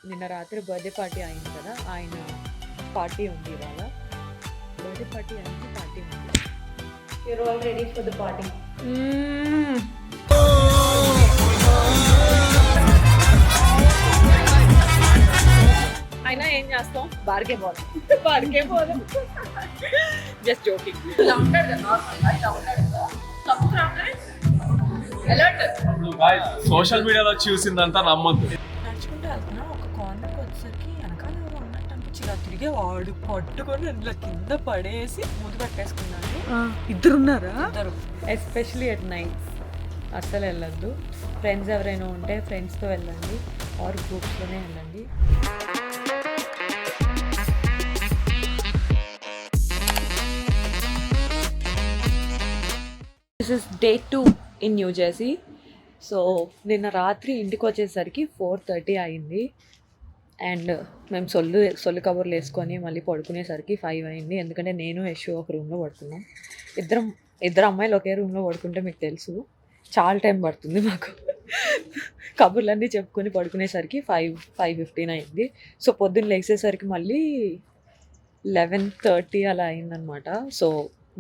నిన్న రాత్రి birthday party అయింది కదా, ఆయన పార్టీ ఉంది ఇవాళ. బర్త్డే పార్టీ అయింది, పార్టీ ఉంది. You're all ready for the party. అయినా ఏం చేస్తాం, బార్గే బాల్ బార్గే బాల్ జస్ట్ జోకింగ్. సోషల్ మీడియాలో చూసిందంతా నమ్మొద్దు. నడుచుకుంటూ వెళ్తున్నా, ఒక కార్నర్కి వచ్చేసరికి వెనకాల ఎవరో ఉన్నట్టు అనిపించింది. తిరిగి వాడు పట్టుకొని ఇలా కింద పడేసి ముందు పెట్టేసుకున్నాను. ఇద్దరున్నారా? ఇద్దరు. ఎస్పెషలీ ఎట్ నైట్స్ అస్సలు వెళ్ళొద్దు. ఫ్రెండ్స్ ఎవరైనా ఉంటే ఫ్రెండ్స్తో వెళ్ళండి, ఆర్ గ్రూప్స్లోనే వెళ్ళండి. This is day 2 in new Jersey. So నిన్న రాత్రి ఇంటికి వచ్చేసరికి 4:30 అయింది. అండ్ మేము సొల్లు కబుర్లు వేసుకొని మళ్ళీ పడుకునేసరికి 5 అయింది. ఎందుకంటే నేను యశు ఒక రూమ్లో పడుకున్నాం. ఇద్దరు అమ్మాయిలు ఒకే రూమ్లో పడుకుంటే మీకు తెలుసు చాలా టైం పడుతుంది మాకు. కబుర్లన్నీ చెప్పుకొని పడుకునేసరికి 5:15 అయింది. సో పొద్దున్న లేచేసరికి మళ్ళీ 11:30 అలా అయిందనమాట. సో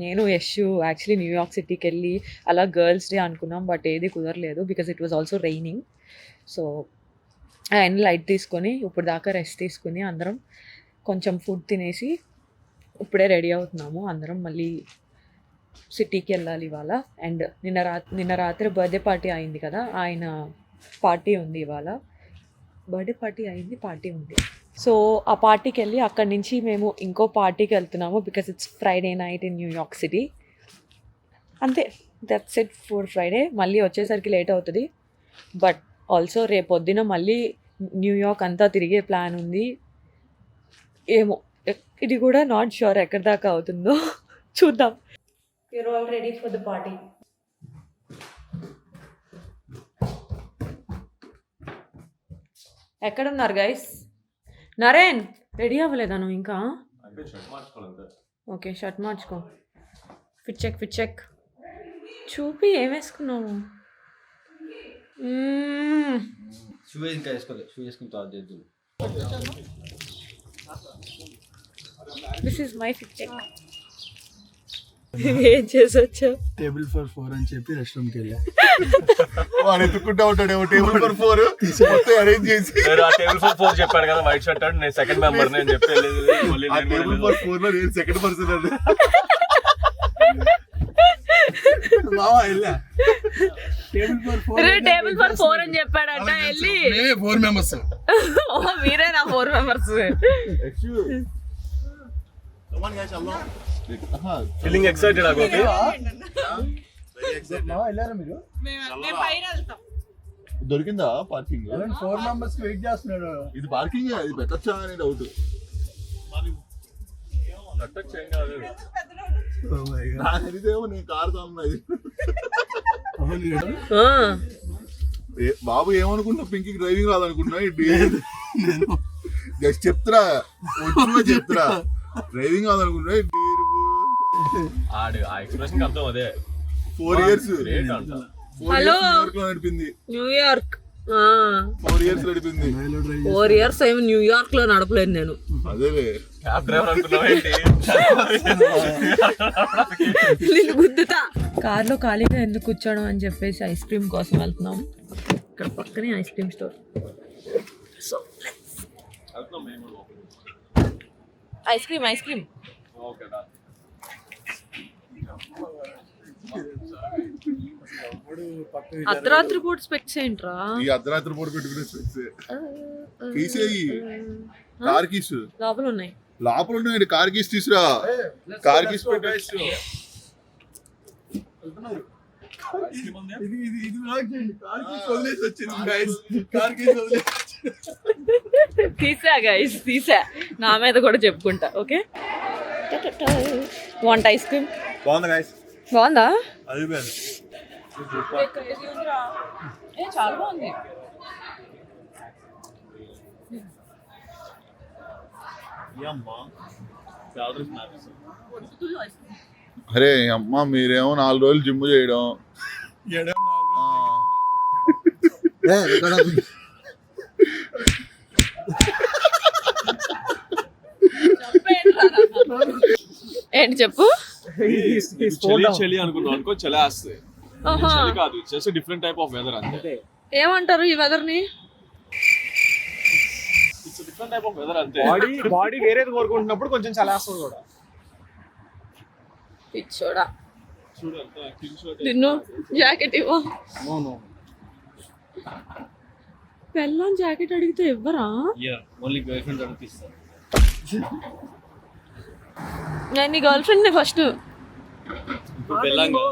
నేను యశు యాక్చువల్లీ న్యూయార్క్ సిటీకి వెళ్ళి అలా గర్ల్స్ డే అనుకున్నాం, బట్ ఏది కుదరలేదు because it was also raining. So ఆయన లైట్ తీసుకొని ఇప్పుడు దాకా రెస్ట్ తీసుకుని అందరం కొంచెం ఫుడ్ తినేసి ఇప్పుడే రెడీ అవుతున్నాము. అందరం మళ్ళీ సిటీకి వెళ్ళాలి ఇవాళ. అండ్ నిన్న రాత్రి బర్త్డే పార్టీ అయింది కదా, ఆయన పార్టీ ఉంది ఇవాళ. బర్త్డే పార్టీ అయింది, పార్టీ ఉంది. సో ఆ పార్టీకి వెళ్ళి అక్కడి నుంచి మేము ఇంకో పార్టీకి వెళ్తున్నాము because it's Friday night in New York city. అంతే, దట్స్ ఇట్ ఫర్ ఫ్రైడే. మళ్ళీ వచ్చేసరికి లేట్ అవుతుంది, బట్ ఆల్సో రేపొద్దున మళ్ళీ న్యూయార్క్ అంతా తిరిగే ప్లాన్ ఉంది. ఏమో ఇది కూడా నాట్ షూర్ ఎక్కడి దాకా అవుతుందో చూద్దాం. You're all ready for the party. ఎక్కడున్నారు గైస్? నరేన్ రెడీ అవ్వలేదా నువ్వు ఇంకా? ఓకే, షర్ట్ మార్చుకో. ఫిట్ చెక్ చూపి ఏం వేసుకున్నావు? షూ ఇంకా వేసుకోలేదు, షూ వేసుకుని తర్వాత చేద్దాం. This is my fit check. ఏం చేసి వచ్చావు? టేబుల్ ఫర్ 4 అని చెప్పి రెస్టారెంట్ కి వెళ్ళా. వాడు ఎత్తుకుంటా ఉంటాడేమో టేబుల్ ఫర్ 4 మొత్తం అరేంజ్ చేసి. టేబుల్ ఫర్ 4 చెప్పాడు కదా, వైట్ షర్ట్ నేను సెకండ్ మెంబర్ నేను చెప్పలేదు. టేబుల్ ఫర్ 4 లో నేను సెకండ్ పర్సన్ అండి. మావా వెళ్ళా టేబుల్ ఫర్ 4 అని చెప్పాడంట. వెళ్ళి 4 మెంబర్స్. మీరే నా 4 మెంబర్స్. Feeling excited okay. మావా వెళ్ళారా మీరు? దొరికిందా పార్కింగ్? 4 మెంబర్స్ వెయిట్ చేస్తున్నాడు. ఇది పార్కింగ్, ఇది పెట్టచ్చా అనే డౌట్. నాకు తెలిసేమో నేను కారు తోలున్నది. బాబు ఏమనుకున్నా, పింకి డ్రైవింగ్ రాదనుకున్నా. నేను జస్ట్ చెప్తురా, చెప్తురా డ్రైవింగ్ కాదనుకున్నా. ఆ ఎక్స్ప్రెషన్ అర్థం అదే. 4 years హలో నడిపింది న్యూయార్క్. 4 years నడిపింది. 4 years ఏమి న్యూయార్క్ లో నడపలేదు నేను. అదేలే క్యాబ్ డ్రైవర్ అనుకున్నావేంటి? నేను గుద్దుతా. కార్లో ఖాళీగా ఎందుకు కూర్చోడం అని చెప్పేసి ఐస్ క్రీమ్ కోసం వెళ్తున్నాం. ఇక్కడ పక్కనే ice cream store. So ice cream అర్ధరాత్రి పూట స్పెక్స్ ఏంట్రా? ఈ అర్ధరాత్రి పూట పెట్టుకునే స్పెక్స్ తీసేయి. కార్ కీస్ లోపల ఉన్నాయి. కార్ కీస్ తీసురా. కార్ కీస్ పెట్టేసి తీసా నా మీద కూడా చెప్పుకుంటా. Okay, want ice cream? బాగుంది గైస్. బాగుందా? అది చాలా బాగుంది. అరే అమ్మ, మీరేమో 4 రోజులు జిమ్ చేయడం. ఏంటి చెప్పు. చలి చలి అనుకున్నాం అనుకో, చలి వస్తుంది. ఆహా. చలి కాదు, just different type of weather అంతే. ఏమంటారు ఈ వెదర్ ని? It's different type of weather అంతే. బాడీ వేరేది కోరుకుంటున్నప్పుడు కొంచెం చలేస్తుంది కూడా. పిచ్చోడా చూడు అంతా కింగ్ షర్ట్. నిన్ను జాకెట్ ఇవ్వ. అవును. పెళ్ళం జాకెట్ అడిగితే ఇవ్వరా? ఓన్లీ గర్ల్ ఫ్రెండ్ అనిపిస్తారు. నేను నీ గర్ల్ ఫ్రెండ్ ఫస్ట్. ఇప్పుడు పెళ్ళంగా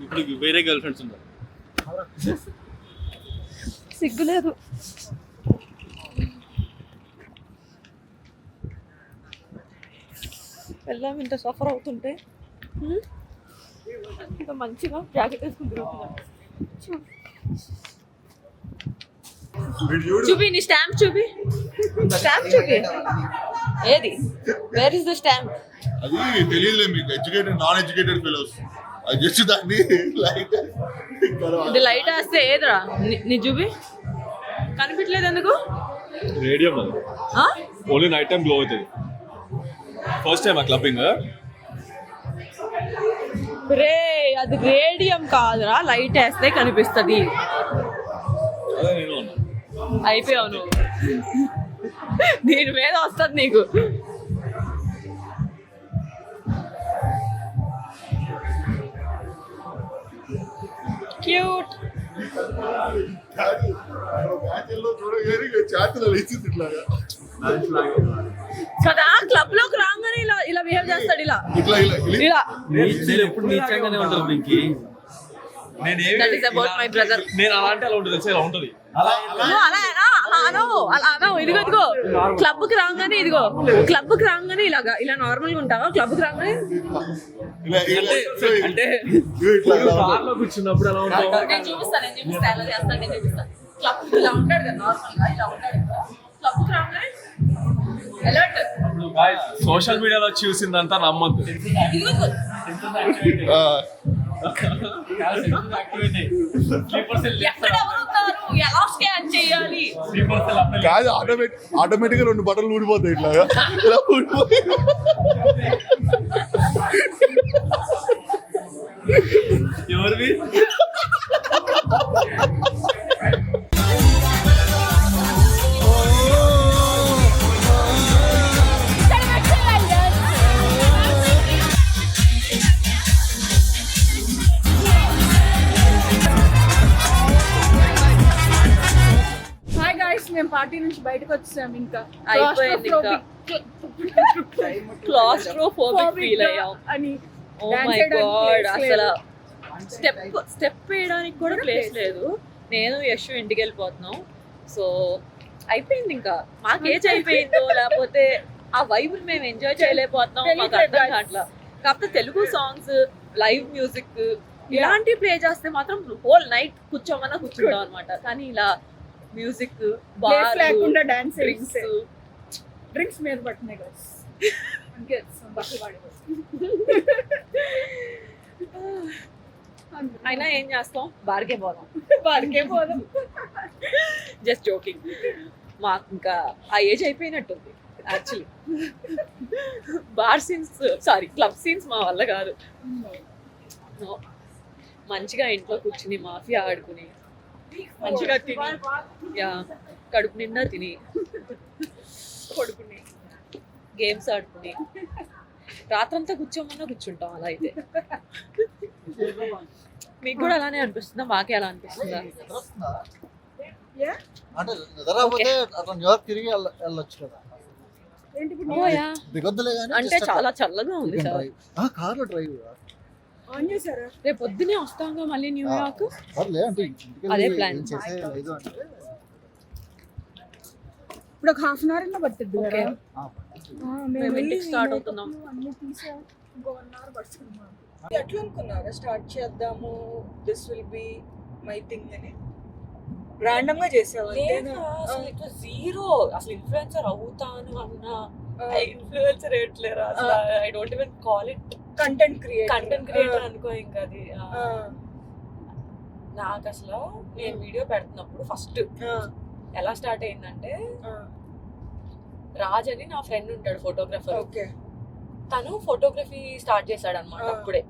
ఇప్పుడు వేరే గర్ల్ ఫ్రెండ్స్ ఉన్నారు. సిగ్గులేదు. పెళ్ళం ఇంత సఫర్ అవుతుంటే ఇంత మంచిగా జాకెట్ వేసుకుని తిరుగుతున్నా. చూపి నీ స్టాంప్ చూపి. స్టాంప్ చూపి. ఏది? Where is the stamp? అది తెలియదులే మీకు, ఎడ్యుకేటెడ్ నాన్ ఎడ్యుకేటెడ్ ఫెలోస్. అది జస్ట్ దాన్ని లైట్ ఇది లైట్ వేస్తే ఏదిరా? నీ చూపి. కనిపించలేదు ఎందుకు? రేడియం అది ఓన్లీ నైట్ టైం గ్లో అవుతుంది. ఫస్ట్ టైం ఆ క్లబ్బింగ్. రే అది రేడియం కాదురా, లైట్ వేస్తే కనిపిస్తుంది. అదే నేను అన్నా. అయిపోయావు నువ్వు. దీని మీద వస్తుంది నీకు. క్యూట్ చూడగానే చేతులు లేచింది ఇట్లాగా. కదా, క్లబ్ లోకి రాగానే ఇలా ఇలా బిహేవ్ చేస్తాడు. ఇలా ఇట్లా ఇలా ఇలా. నేను ఎప్పుడు నీచంగానే ఉంటాను దీనికి. That is about my brother. నేను అలాంటి అలా ఉంటుంది తెలుసా, ఇలా ఉంటుంది. నువ్వు అలా అలా ఇదిగో ఇదిగో క్లబ్ కి రాగానే ఇదిగో క్లబ్ కి రాగానే ఇలాగా ఇలా నార్మల్ గా ఉంటావా? క్లబ్ కి రాగానే ఇలా అంటే ఇట్లా కార్లో కూర్చున్నప్పుడు అలా ఉంటావు. నేను చూపిస్తాను ఎలా చేస్తాను నేను చూపిస్తాను. క్లబ్ ఇలా ఉంటాడు కదా నార్మల్ గా, ఇలా ఉంటాడు కదా. క్లబ్ కి రాగానే అలర్ట్. సోషల్ మీడియాలో చూసిందంతా నమ్మద్దు. ఎక్కడ ఎవరు ఉన్నారు? ఎలా స్కాన్ చేయాలి? కాదు, ఆటోమేటిక్ గా 2 బటన్లు ఊడిపోతాయి ఇట్లాగా. ఇలా ఊడిపోయి ఎవరివి? హాయ్ గైస్, మేము పార్టీ నుంచి బయటకు వచ్చాము. ఇంకా అయిపోయింది. ఇంకా క్లాస్ట్రోఫోబిక్ ఫీల్ అయ్యాం. అని ఓ మై గాడ్, అసలు స్టెప్ వేయడానికి కూడా ప్లేస్ లేదు. నేను యశు ఇంటికి వెళ్ళిపోతున్నాం. సో అయిపోయింది. ఇంకా మాకు ఏజ్ అయిపోయిందో లేకపోతే ఆ వైబ్ మేము ఎంజాయ్ చేయలేకపోతున్నాం, మాకు అర్థం కావట్లా. కాకపోతే తెలుగు సాంగ్స్, లైవ్ మ్యూజిక్ ఇలాంటివి ప్లే చేస్తే మాత్రం హోల్ నైట్ కూర్చోమన్నా కూర్చుంటాం అనమాట. కానీ ఇలా మ్యూజిక్, బార్, లేకుండా డాన్స్ డ్రింక్స్ మీద పట్టినాయి గైస్. అయినా ఏం చేస్తాం, బార్కే పోదాం. బార్కే పోదాం. Just joking. మాకు ఇంకా ఆ ఏజ్ అయిపోయినట్టుంది actually. Bar scenes, sorry club scenes మా వల్ల కాదు. No. మంచిగా ఇంట్లో కూర్చుని మాఫియా ఆడుకుని మంచిగా తిని, యా కడుపు నిండా తిని పడుకుని గేమ్స్ ఆడుకుని రాత్రంతా కూర్చోమన్నా కూర్చుంటాం. అలా అయితే మీకు కూడా అలానే అనిపిస్తుందా? మాకే అలా అనిపిస్తుందా? అంటే నిద్రపోతే అట్లా న్యూయార్క్ తిరిగి వెళ్ళొచ్చు కదా. ఓ యా, దిగొద్దులే కానీ అంటే చాలా చల్లగా ఉంది సార్. కార్లో డ్రైవ్ రేపు పొద్దునే వస్తాంగా మళ్ళీ న్యూయార్క్. సర్లే అంటే ఇంటికి అదే వెళ్ళి ప్లాన్. ఏం చేసే లేదు అంటే ఇప్పుడు ఒక హాఫ్ అన్ అవర్ అయినా పట్టిద్ది ఓకే, కదా. మేము ఇంటికి స్టార్ట్ అవుతున్నాం. ఎట్లా అనుకున్నారా స్టార్ట్ చేద్దాము, this will be my thing అని? రాండమ్ గా చేసావా? జీరో అసలు ఇన్ఫ్లుయెన్సర్ అవుతాను అన్న ఇన్ఫ్లుయెన్సర్ ఏట్లేరా అసలు. I don't even call it content creator అనుకో. ఇంకా అది నాకు అసలు నేను వీడియో పెడుతున్నప్పుడు ఫస్ట్ ఎలా స్టార్ట్ అయిందంటే, రాజ్ అని నా ఫ్రెండ్ ఉంటాడు ఫోటోగ్రాఫర్. ఓకే, తను ఫోటోగ్రఫీ స్టార్ట్ చేశాడు అనమాట. అప్పుడే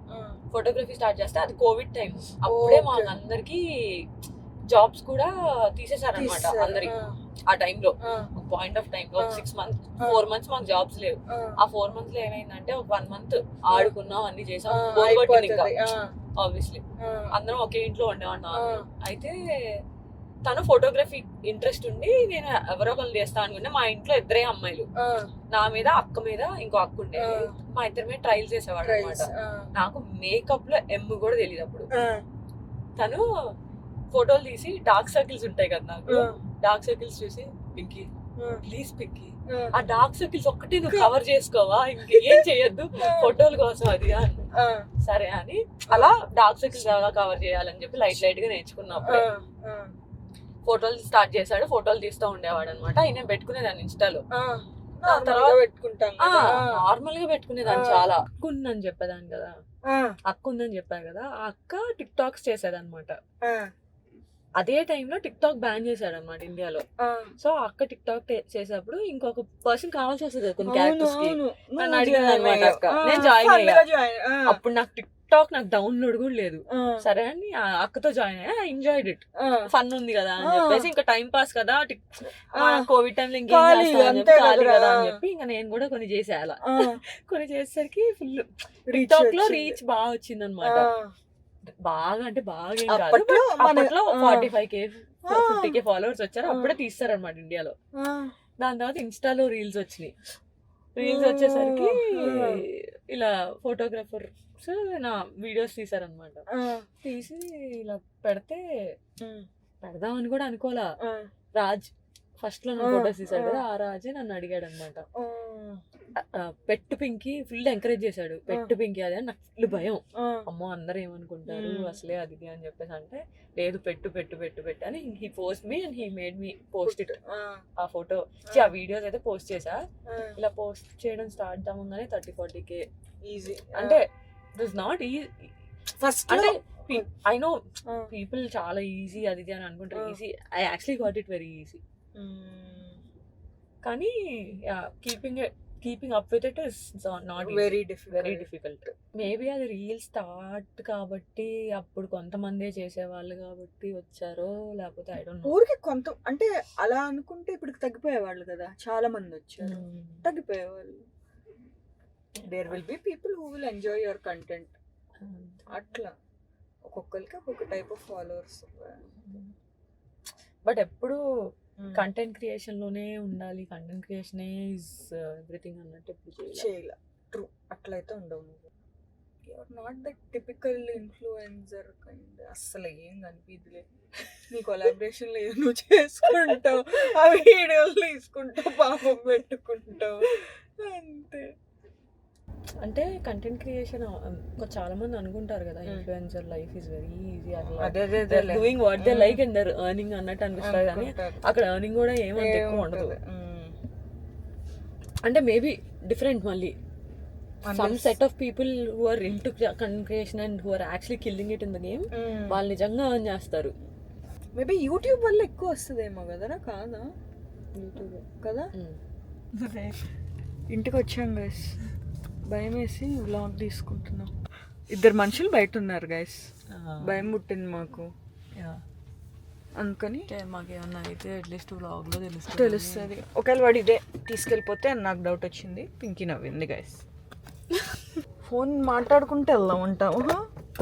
ఫోటోగ్రఫీ స్టార్ట్ చేస్తే అది కోవిడ్ టైం. అప్పుడే మా అందరికి జాబ్స్ కూడా తీసేశారనమాట అందరికి. ఆ టైంలో point of time 6 months 4 months మాకు జాబ్స్ లేవు. ఆ 4 months లో ఏమైందంటే ఒక 1 month ఆడుకున్నాం, అన్ని చేసాం, బోర్ కొట్టింది ఇంకా ఆబ్వియస్లీ. అందరం ఒకే ఇంట్లో ఉండేవాళ్ళం. అయితే తను ఫోటోగ్రఫీ ఇంట్రెస్ట్ ఉండి నేను ఎవరో ఒకరు చేస్తా అనుకుంటే మా ఇంట్లో 2 అమ్మాయిలు, నా మీద అక్క మీద ఇంకో అక్క ఉండేది. మా ఇద్దరి మీద ట్రైల్స్ చేసేవాడు అనమాట. నాకు మేకప్ లో కూడా తెలియదు అప్పుడు. తను ఫోటోలు తీసి డార్క్ సర్కిల్స్ ఉంటాయి కదా, నాకు డార్క్ సర్కిల్స్ చూసి పింకీ ప్లీజ్ పింకీ ఆ డార్క్ సర్కిల్స్ ఒక్కటి నువ్వు కవర్ చేసుకోవా, ఇంకేం చేయొద్దు ఫోటోల కోసం అది అని. సరే అని అలా డార్క్ సర్కిల్స్ ఎలా కవర్ చేయాలని చెప్పి లైట్ గా నేర్చుకున్నప్పుడు ఫోటోలు స్టార్ట్ చేశాడు. ఫోటోలు తీస్తూ ఉండేవాడు అనమాట. ఆయన పెట్టుకునేదాన్ని ఇన్స్టాలో. నార్మల్ గా పెట్టుకునేదాన్ని. చాలా అక్క ఉందని చెప్పేదాన్ని కదా, అక్క ఉందని చెప్పాను కదా. ఆ అక్క టిక్ టాక్స్ చేసేదన్నమాట. అదే టైంలో టిక్ టాక్ బ్యాన్ చేశాడు అనమాట ఇండియాలో. సో అక్క టిక్ టాక్ చేసేటప్పుడు ఇంకొక పర్సన్ కావాల్సి వస్తుంది కొన్ని క్యారెక్టర్స్ కి. నన్ను అడిగింది అనమాట అక్క. నేను జాయిన్ అయ్యా. అప్పుడు నాకు టిక్ టాక్ నాకు డౌన్లోడ్ కూడా లేదు. సరే అని అక్కతో జాయిన్ అయ్యా. ఎంజాయ్డ్ ఇట్, ఫన్ ఉంది కదా అని చెప్పేసి. ఇంకా టైం పాస్ కదా, కోవిడ్ టైంలో ఇంకేం ఖాళీ కదా అని చెప్పి ఇంకా నేను కూడా కొన్ని చేసేయాల. కొన్ని చేసేసరికి ఫుల్ టిక్ టాక్ లో రీచ్ బాగా వచ్చింది అనమాట. బాగా అంటే బాగా ఏం కాదు. అప్పట్లో 45K 50K ఫాలోవర్స్ వచ్చారు. అప్పుడే తీస్తారనమాట ఇండియాలో. దాని తర్వాత ఇన్స్టాలో రీల్స్ వచ్చినాయి. రీల్స్ వచ్చేసరికి ఇలా ఫోటోగ్రాఫర్ నా వీడియోస్ తీసారనమాట. తీసి ఇలా పెడదామని కూడా అనుకోలా. రాజ్ ఫస్ట్ లో ఫోటోస్ తీసాడు కదా, ఆ రాజే నన్ను అడిగాడు అనమాట. పెట్టు పింకీ ఫుల్ ఎంకరేజ్ చేశాడు. పెట్టు పింకీ అది అని నాకు ఫుల్ భయం. అమ్మో అందరూ ఏమనుకుంటారు అసలే అది అని చెప్పేసి. అంటే లేదు పెట్టు పెట్టు పెట్టు పెట్టు అని he post me and he made me post it. ఆ ఫోటో ఆ వీడియోస్ అయితే పోస్ట్ చేసా. ఇలా పోస్ట్ చేయడం స్టార్ట్ అవ్వగానే 30-40K ఈజీ. అంటే it was not easy first. అంటే ఐ నో పీపుల్ చాలా ఈజీ అది అని అనుకుంటారు. Easy, I actually got it very easy. కానీ keeping up with it is not very difficult. Maybe అది రీల్ స్టార్ట్ కాబట్టి అప్పుడు కొంతమందే చేసేవాళ్ళు కాబట్టి వచ్చారో, లేకపోతే ఐ డోంట్ నో. ఊరికి కొంత అంటే అలా అనుకుంటే ఇప్పుడు తగ్గిపోయేవాళ్ళు కదా, చాలా మంది వచ్చారు, తగ్గిపోయేవాళ్ళు. There will be people who will enjoy your content. అట్లా ఒక్కొక్కరికి ఒక్కొక్క టైప్ ఆఫ్ ఫాలోవర్స్. బట్ ఎప్పుడు కంటెంట్ క్రియేషన్ లోనే ఉండాలి, కంటెంట్ క్రియేషన్ ఇస్ ఎవ్రీథింగ్ అన్నట్టు ఎప్పుడు చేయాలి. ట్రూ, అట్లయితే ఉండవు. You're not the typical influencer kind. అస్సలు ఏం కనిపించలే. నీ కొలాబరేషన్లో నువ్వు చేసుకుంటావు, ఆ వీడియోలు తీసుకుంటావు, పాపం పెట్టుకుంటావు, అంతే. అంటే కంటెంట్ క్రియేషన్ చాలా మంది అనుకుంటారు కదా influencer life is very easy, doing what they like and their earning అన్నట్టు అనిపిస్తుంది. కానీ అక్కడ ఎర్నింగ్ కూడా ఏమంత ఎక్కువ ఉండదు. అంటే మేబీ డిఫరెంట్ మళ్ళీ. Some set of people who are into content creation and who are actually killing it in the game, వాళ్ళు నిజంగా ఎర్న్ చేస్తారు. మేబీ యూట్యూబ్ వల్ల ఎక్కువ వస్తుందేమో కదరా? కాదా యూట్యూబ్ కదా. ఇంటికి వచ్చాం గైస్, భయం వేసి వ్లాగ్ తీసుకుంటున్నాం. 2 మనుషులు బయట ఉన్నారు గైస్, భయం పుట్టింది మాకు. అందుకని మాకేమన్నా అయితే అట్లీస్ట్ వ్లాగ్లో తెలుస్తుంది. ఒకవేళ వాడు ఇదే తీసుకెళ్ళిపోతే అని నాకు డౌట్ వచ్చింది. పింకీ నవ్వింది గైస్. ఫోన్ మాట్లాడుకుంటే వెళ్దాం ఉంటాము.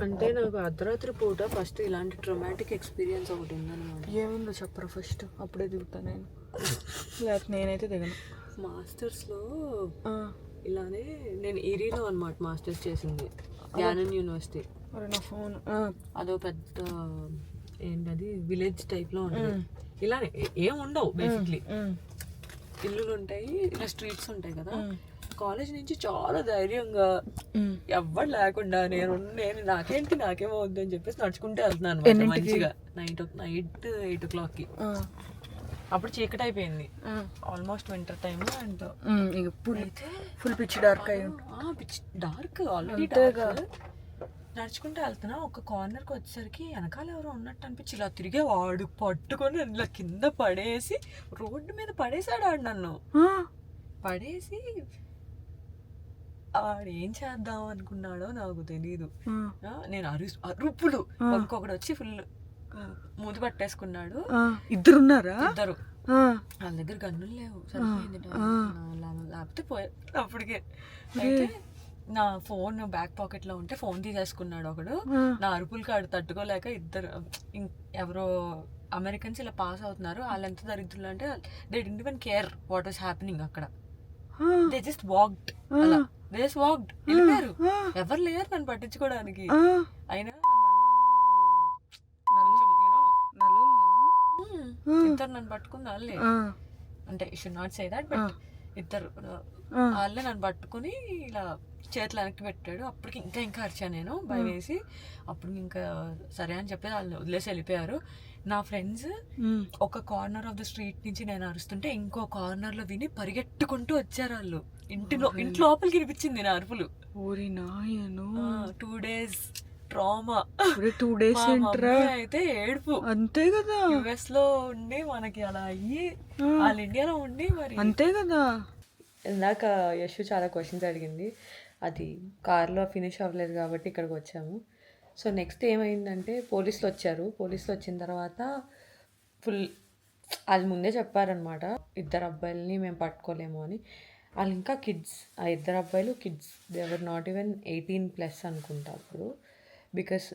అంటే నాకు అర్ధరాత్రి పూట ఫస్ట్ ఇలాంటి ట్రమాటిక్ ఎక్స్పీరియన్స్ ఒకటి ఉందన్నమాట. ఏముందో చెప్పరా ఫస్ట్, అప్పుడే దిగుతాను నేను. లేకపోతే నేనైతే దిగను. మాస్టర్స్లో ఇలానే నేను ఈరీలో అనమాట మాస్టర్స్ చేసింది, గ్యానన్ యూనివర్సిటీ. నా ఫోన్ అదో పెద్ద ఏంటది విలేజ్ టైప్లో ఉంటుంది. ఇలానే ఏం ఉండవు బేసిక్లీ, ఇల్లులు ఉంటాయి, ఇలా స్ట్రీట్స్ ఉంటాయి కదా. కాలేజ్ నుంచి చాలా ధైర్యంగా ఎవ్వరు లేకుండా నేను నాకేమో వద్దని చెప్పేసి నడుచుకుంటే వెళ్తున్నాను అనమాట. మంచిగా నైట్ 8 o'clockకి. అప్పుడు చీకటి అయిపోయింది, almost winter time. And full pitch dark dark already నడుచుకుంటూ వెళ్తున్నా. ఒక కార్నర్కి వచ్చేసరికి వెనకాల ఎవరో ఉన్నట్టు అనిపించి ఇలా తిరిగే వాడు పట్టుకొని ఇలా కింద పడేసి రోడ్డు మీద పడేసాడు. ఆడు నన్ను పడేసి వాడు ఏం చేద్దాం అనుకున్నాడో నాకు తెలీదు. నేను అరుపులు ఇంకొకడు వచ్చి ఫుల్ మూతి పట్టేసుకున్నాడు. ఇద్దరున్నారా? ఇద్దరు. వాళ్ళ దగ్గర గన్నులు లేవు, సరిపోయింది. లేకపోతే పోయా అప్పటికే. అయితే నా ఫోన్ బ్యాక్ పాకెట్ లో ఉంటే ఫోన్ తీసేసుకున్నాడు ఒకడు. నా అరుపులకి ఆడు తట్టుకోలేక ఇద్దరు ఎవరో అమెరికన్స్ ఇలా పాస్ అవుతున్నారు. వాళ్ళు ఎంత దరిద్రులు అంటే they didn't even care what was happening అక్కడ. దే జస్ట్ వాక్డ్, అలా దే జస్ట్ వాక్డ్ వెళ్ళిపోయారు. ఎవరు లేరు నన్ను పట్టించుకోవడానికి. అయినా ఇద్దరు నన్ను పట్టుకుని వాళ్ళే, అంటే you should not say that, but ఇద్దరు వాళ్ళే నన్ను పట్టుకుని ఇలా చేతులు వెనక్కి పెట్టాడు. అప్పటికి ఇంకా అరిచాను నేను భయం వేసి. అప్పుడు ఇంకా సరే అని చెప్పి వాళ్ళు వదిలేసి వెళ్ళిపోయారు. నా ఫ్రెండ్స్ ఒక కార్నర్ ఆఫ్ ద స్ట్రీట్ నుంచి నేను అరుస్తుంటే ఇంకో కార్నర్ లో విని పరిగెట్టుకుంటూ వచ్చారు వాళ్ళు. ఇంటి లోపలికి వినిపించింది నా అరుపులు. 2 days ట్రామా. 2 days అయితే ఏడుపు. అంతే కదా, యుఎస్ లో ఉండి మనకి అలా అయ్యి వాళ్ళ ఇండియాలో ఉండి మరి అంతే కదా. ఇందాక యశు చాలా క్వశ్చన్స్ అడిగింది, అది కార్లో ఫినిష్ అవ్వలేదు కాబట్టి ఇక్కడికి వచ్చాము. సో నెక్స్ట్ ఏమైందంటే పోలీసులు వచ్చారు. పోలీసులు వచ్చిన తర్వాత ఫుల్ వాళ్ళు ముందే చెప్పారనమాట, 2 అబ్బాయిలని మేము పట్టుకోలేము అని. వాళ్ళు ఇంకా కిడ్స్, ఆ 2 అబ్బాయిలు kids, they were not even 18+ అనుకుంటా అప్పుడు. బికాస్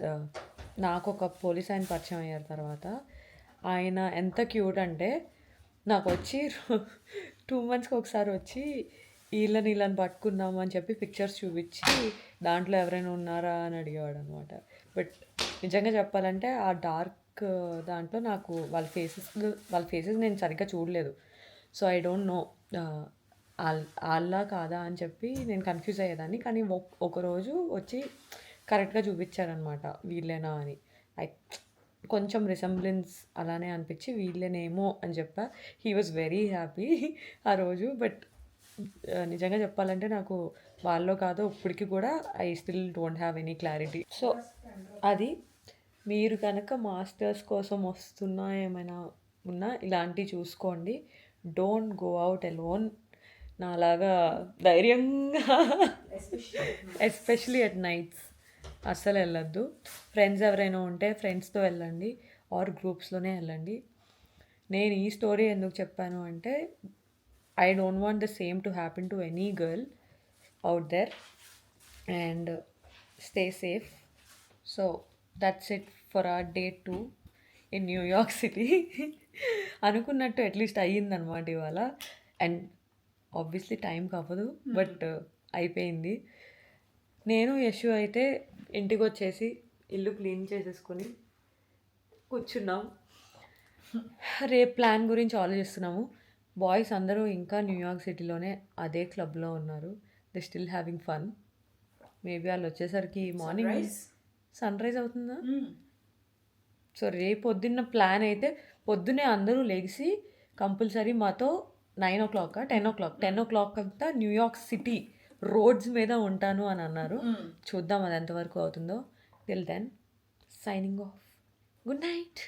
నాకు ఒక పోలీస్ ఆయన పరిచయం అయ్యారు తర్వాత. ఆయన ఎంత క్యూట్ అంటే నాకు వచ్చి 2 monthsకి ఒకసారి వచ్చి వీళ్ళని పట్టుకున్నాము అని చెప్పి పిక్చర్స్ చూపించి దాంట్లో ఎవరైనా ఉన్నారా అని అడిగేవాడు అనమాట. బట్ నిజంగా చెప్పాలంటే ఆ డార్క్ దాంట్లో నాకు వాళ్ళ ఫేసెస్ నేను సరిగ్గా చూడలేదు. సో ఐ డోంట్ నో వాళ్ళ కాదా అని చెప్పి నేను కన్ఫ్యూజ్ అయ్యేదాన్ని. కానీ ఒకరోజు వచ్చి కరెక్ట్గా చూపించారనమాట వీళ్ళేనా అని. కొంచెం రిసెంబ్లెన్స్ అలానే అనిపించి వీళ్ళేనేమో అని చెప్పా. హీ వాజ్ వెరీ హ్యాపీ ఆ రోజు. బట్ నిజంగా చెప్పాలంటే నాకు వాళ్ళలో కాదో ఇప్పటికి కూడా I still don't have any clarity. So అది మీరు కనుక మాస్టర్స్ కోసం వస్తున్నా ఏమైనా ఉన్నా ఇలాంటివి చూసుకోండి. Don't go out alone. నాలాగా ధైర్యంగా ఎస్పెషలీ అట్ నైట్స్ అస్సలు వెళ్ళొద్దు. ఫ్రెండ్స్ ఎవరైనా ఉంటే ఫ్రెండ్స్తో వెళ్ళండి ఆర్ గ్రూప్స్లోనే వెళ్ళండి. నేను ఈ స్టోరీ ఎందుకు చెప్పాను అంటే I don't want the same to happen to any girl out there. And stay safe. So that's it for our day 2 in New York city. అనుకున్నట్టు అట్లీస్ట్ అయ్యిందనమాట ఇవాళ. అండ్ ఆబ్వియస్లీ టైంకి అవ్వదు, బట్ అయిపోయింది. నేను యశు అయితే ఇంటికి వచ్చేసి ఇల్లు క్లీన్ చేసేసుకొని కూర్చున్నాం. రేపు ప్లాన్ గురించి ఆలోచిస్తున్నాము. బాయ్స్ అందరూ ఇంకా న్యూయార్క్ సిటీలోనే అదే క్లబ్లో ఉన్నారు. They still having fun. Maybe వాళ్ళు వచ్చేసరికి మార్నింగ్ సన్ రైజ్ అవుతుందా. సో రేపు పొద్దున్న ప్లాన్ అయితే పొద్దున్నే అందరూ లేచి కంపల్సరీ మాతో 9 o'clock 10 o'clock అంతా న్యూయార్క్ సిటీ రోడ్స్ మీద ఉంటాను అని అన్నారు. చూద్దాం అది ఎంతవరకు అవుతుందో. Till then signing off. Good night.